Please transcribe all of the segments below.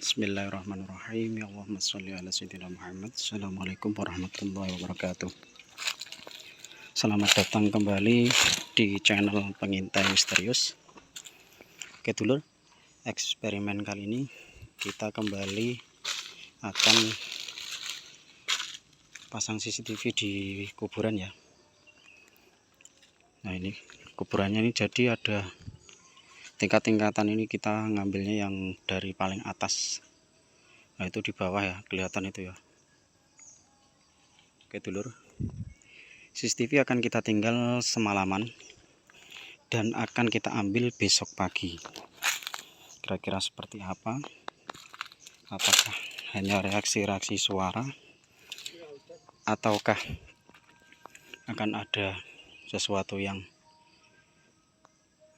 Bismillahirrahmanirrahim. Ya Allahumma sholli ala sayyidina Muhammad. Assalamualaikum warahmatullahi wabarakatuh. Selamat datang kembali di channel Pengintai Misterius. Oke dulur, eksperimen kali ini kita kembali akan pasang CCTV di kuburan ya. Nah ini kuburannya ini jadi ada tingkat-tingkatan, ini kita ngambilnya yang dari paling atas. Nah itu di bawah ya, kelihatan itu ya. Oke dulur, CCTV akan kita tinggal semalaman dan akan kita ambil besok pagi. Kira-kira seperti apa? Apakah hanya reaksi-reaksi suara ataukah akan ada sesuatu yang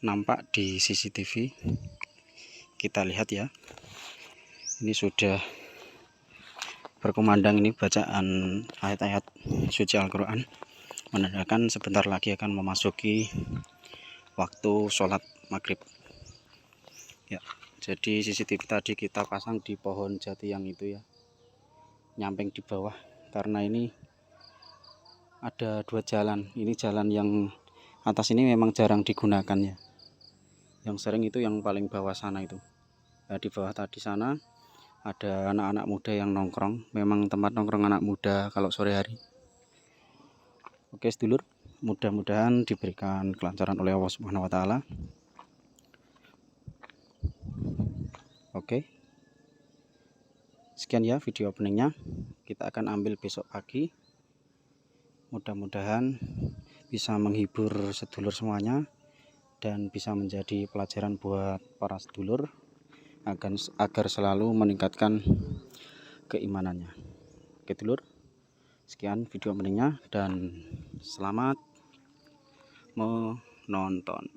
nampak di CCTV? Kita lihat ya. Ini sudah berkumandang, ini bacaan ayat-ayat suci Al-Quran, menandakan sebentar lagi akan memasuki waktu sholat maghrib ya. Jadi CCTV tadi kita pasang di pohon jati yang itu ya, nyamping di bawah, karena ini ada dua jalan. Ini jalan yang atas ini memang jarang digunakan ya, yang sering itu yang paling bawah sana itu. Nah, di bawah tadi sana ada anak-anak muda yang nongkrong, memang tempat nongkrong anak muda kalau sore hari. Oke sedulur, mudah-mudahan diberikan kelancaran oleh Allah Subhanahu wa taala. Oke, sekian ya video openingnya. Kita akan ambil besok pagi. Mudah-mudahan bisa menghibur sedulur semuanya dan bisa menjadi pelajaran buat para sedulur agar selalu meningkatkan keimanannya. Oke dulur, sekian video openingnya dan selamat menonton.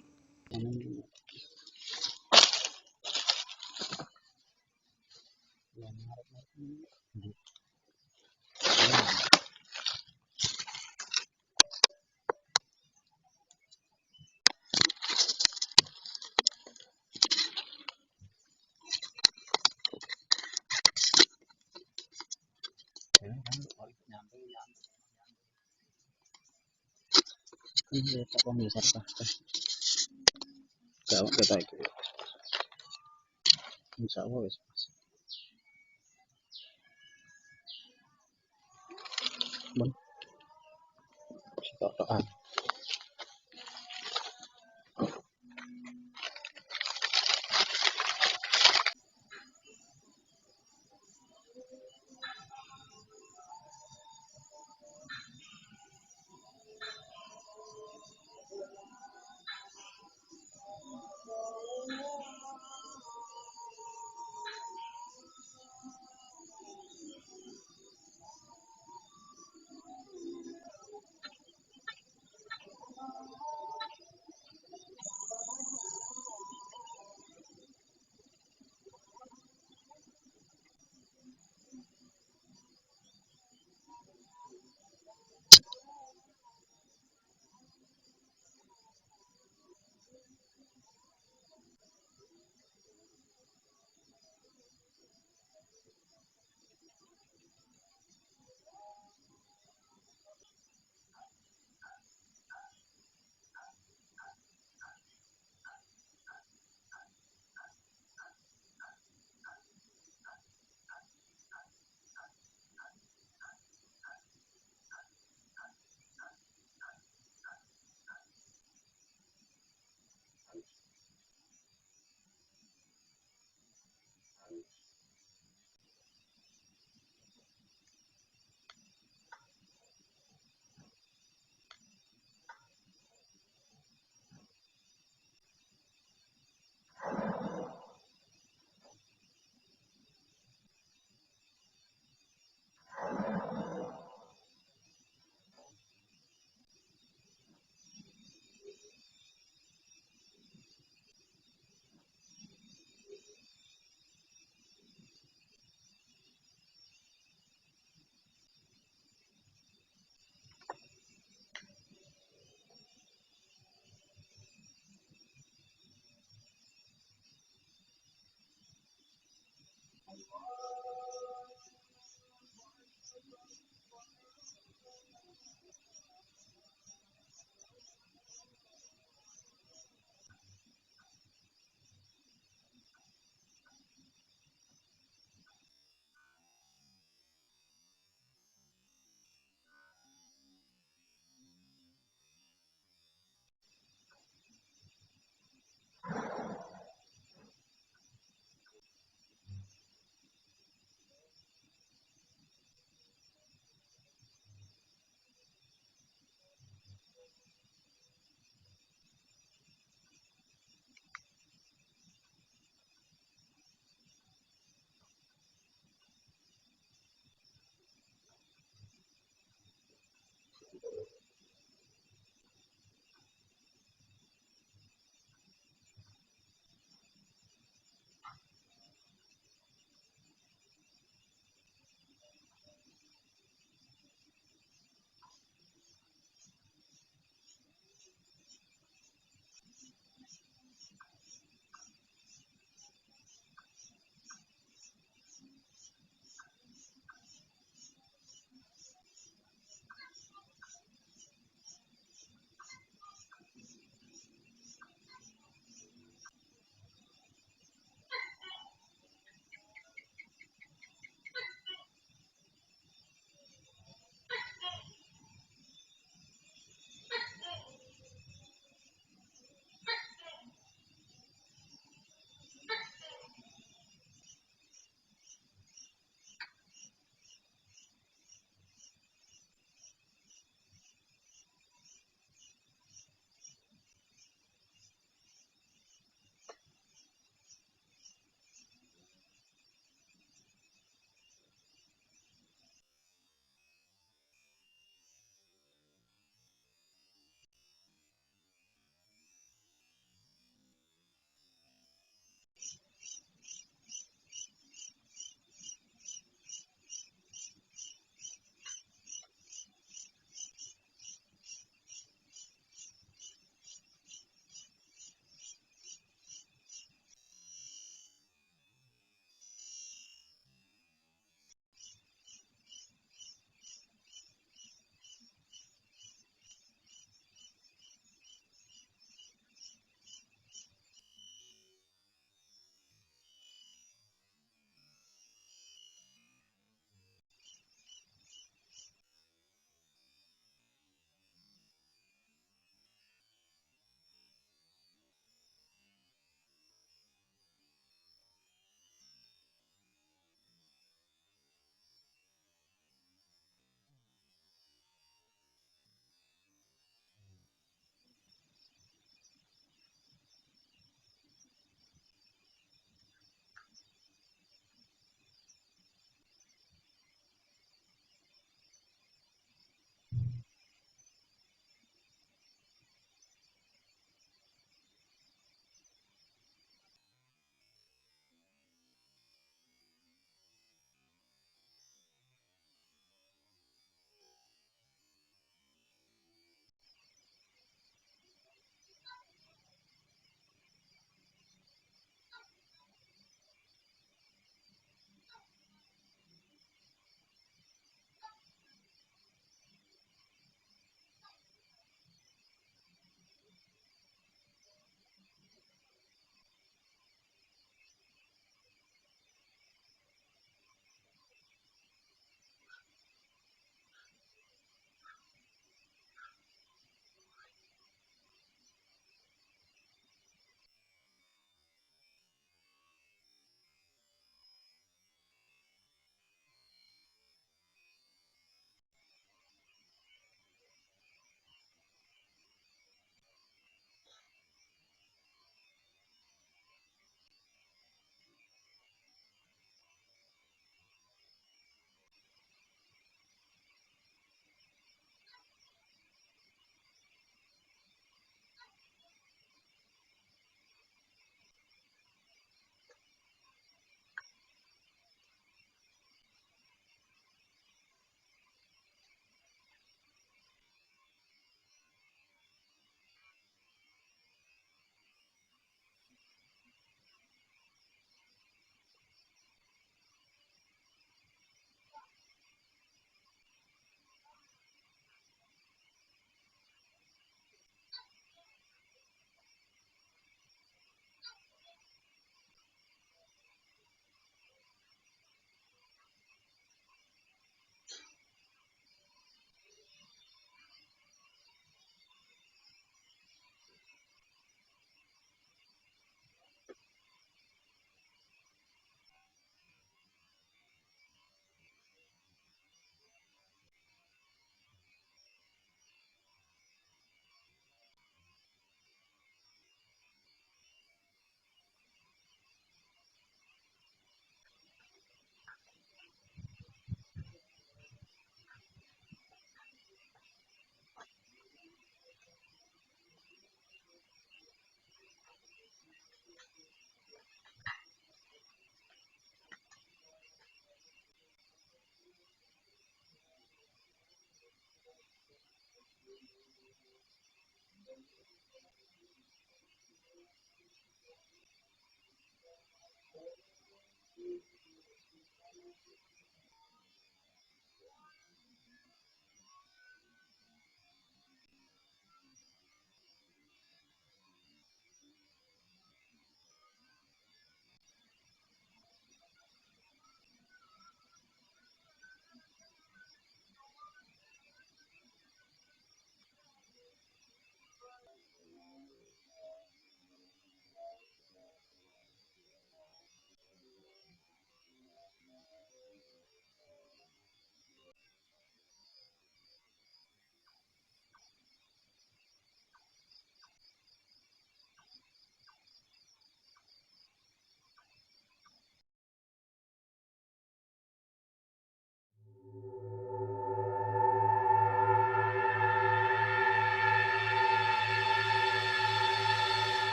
Ini tak pemirsa gawat kita itu. Insya Allah wis. Bon, tok-tokan.